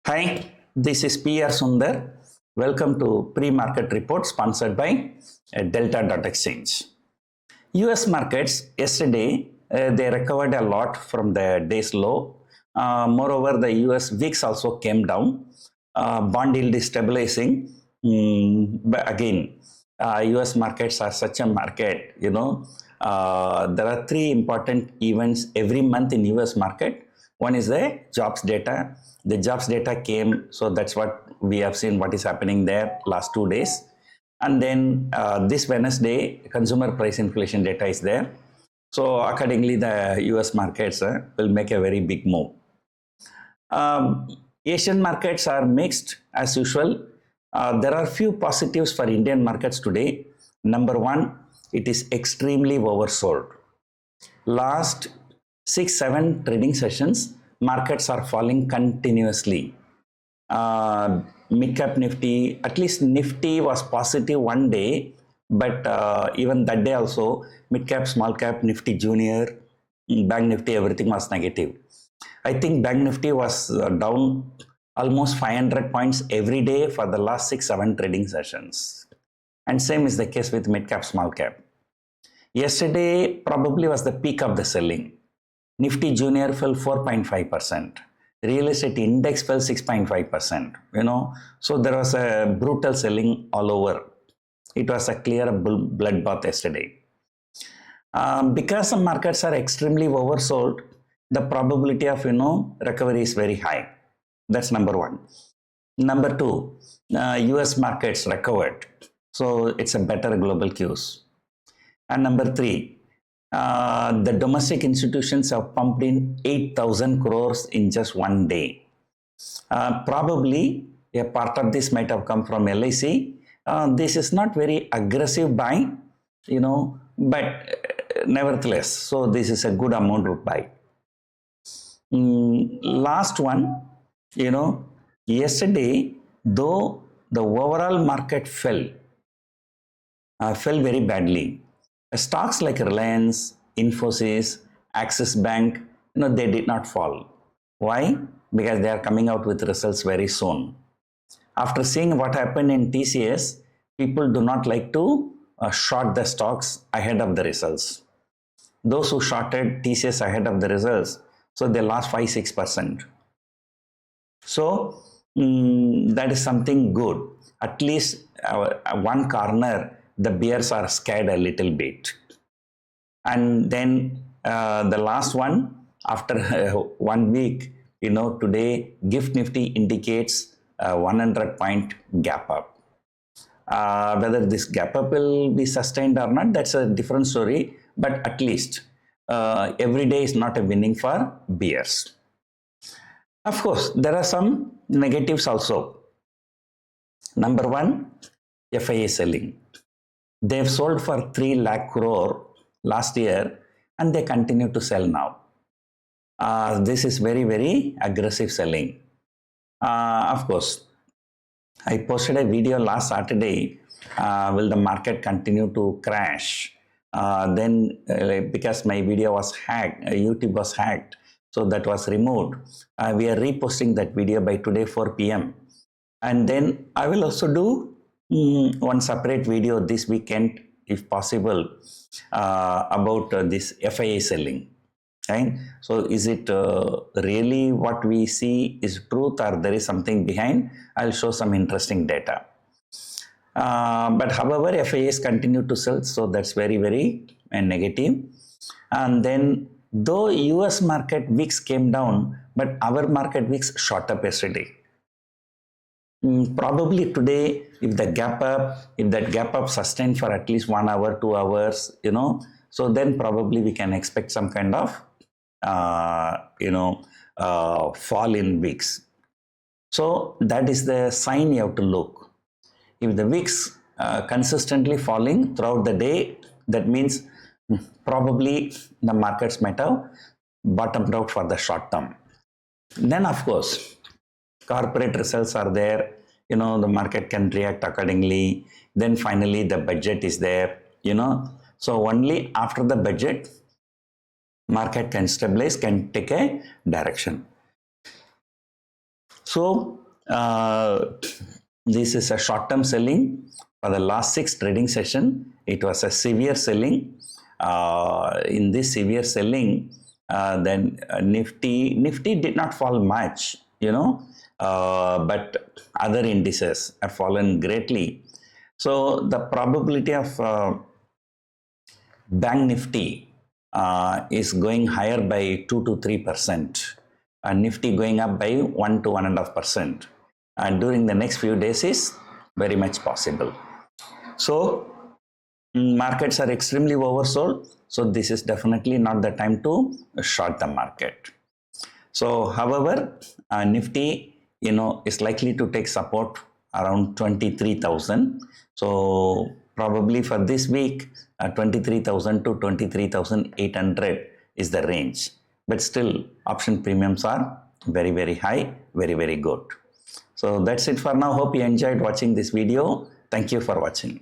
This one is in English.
Hi, this is PR Sundar. Welcome to Pre-Market Report sponsored by Delta.exchange. US markets yesterday they recovered a lot from the day's low. Moreover, the US VIX also came down. Bond yield is stabilizing. But again, US markets are such a market. There are three important events every month in US market. One is the jobs data. The jobs data came, so that's what we have seen. What is happening there last 2 days. And then this Wednesday, consumer price inflation data is there. So accordingly, the US markets will make a very big move. Asian markets are mixed as usual. There are few positives for Indian markets today. Number one, it is extremely oversold. Last 6-7 trading sessions, markets are falling continuously. Mid-cap Nifty, at least Nifty was positive one day, but even that day also, mid-cap, small-cap, Nifty Junior, Bank Nifty, everything was negative. I think Bank Nifty was down almost 500 points every day for the last 6-7 trading sessions. And same is the case with mid-cap, small-cap. Yesterday probably was the peak of the selling. Nifty Junior fell 4.5%. Real estate index fell 6.5%. So there was a brutal selling all over. It was a clear bloodbath yesterday. Because the markets are extremely oversold, the probability of recovery is very high. That's number one. Number two, US markets recovered, so it's a better global cues. And number three, the domestic institutions have pumped in 8,000 crores in just one day. Probably a part of this might have come from LIC. This is not very aggressive buying, but nevertheless, so this is a good amount to buy. Last one, yesterday, though the overall market fell very badly, stocks like Reliance, Infosys, Axis Bank, they did not fall. Why? Because they are coming out with results very soon. After seeing what happened in TCS, people do not like to short the stocks ahead of the results. Those who shorted TCS ahead of the results, so they lost 5-6%. So that is something good. At least one corner, the bears are scared a little bit. And then the last one, after 1 week, today Gift Nifty indicates a 100 point gap up. Whether this gap up will be sustained or not, that's a different story. But at least every day is not a winning for bears. Of course, there are some negatives also. Number one, FIA selling. They've sold for 3 lakh crore last year and they continue to sell now. This is very, very aggressive selling. Of course, I posted a video last Saturday. Will the market continue to crash? Then because my video was hacked, YouTube was hacked, so that was removed. We are reposting that video by today 4 p.m. And then I will also do one separate video this weekend, if possible, about this FIA selling. Right? So is it really what we see is truth, or there is something behind? I'll show some interesting data. But however, FIAs continue to sell, so that's very, very negative. And then though US market VIX came down, but our market VIX shot up yesterday. Probably today, if that gap up sustained for at least 1 hour, 2 hours, so then probably we can expect some kind of, fall in VIX. So that is the sign you have to look. If the VIX consistently falling throughout the day, that means probably the markets might have bottomed out for the short term. Then of course, corporate results are there, the market can react accordingly. Then finally the budget is there, so only after the budget, market can stabilize, can take a direction. So this is a short-term selling. For the last 6 trading session, it was a severe selling. In this severe selling, then Nifty did not fall much, but other indices have fallen greatly. So the probability of Bank Nifty is going higher by 2 to 3%, and Nifty going up by 1 to 1.5%. And during the next few days is very much possible. So markets are extremely oversold. So this is definitely not the time to short the market. So however, Nifty, is likely to take support around 23,000. So probably for this week, 23,000 to 23,800 is the range. But still, option premiums are very, very high, very, very good. So that's it for now. Hope you enjoyed watching this video. Thank you for watching.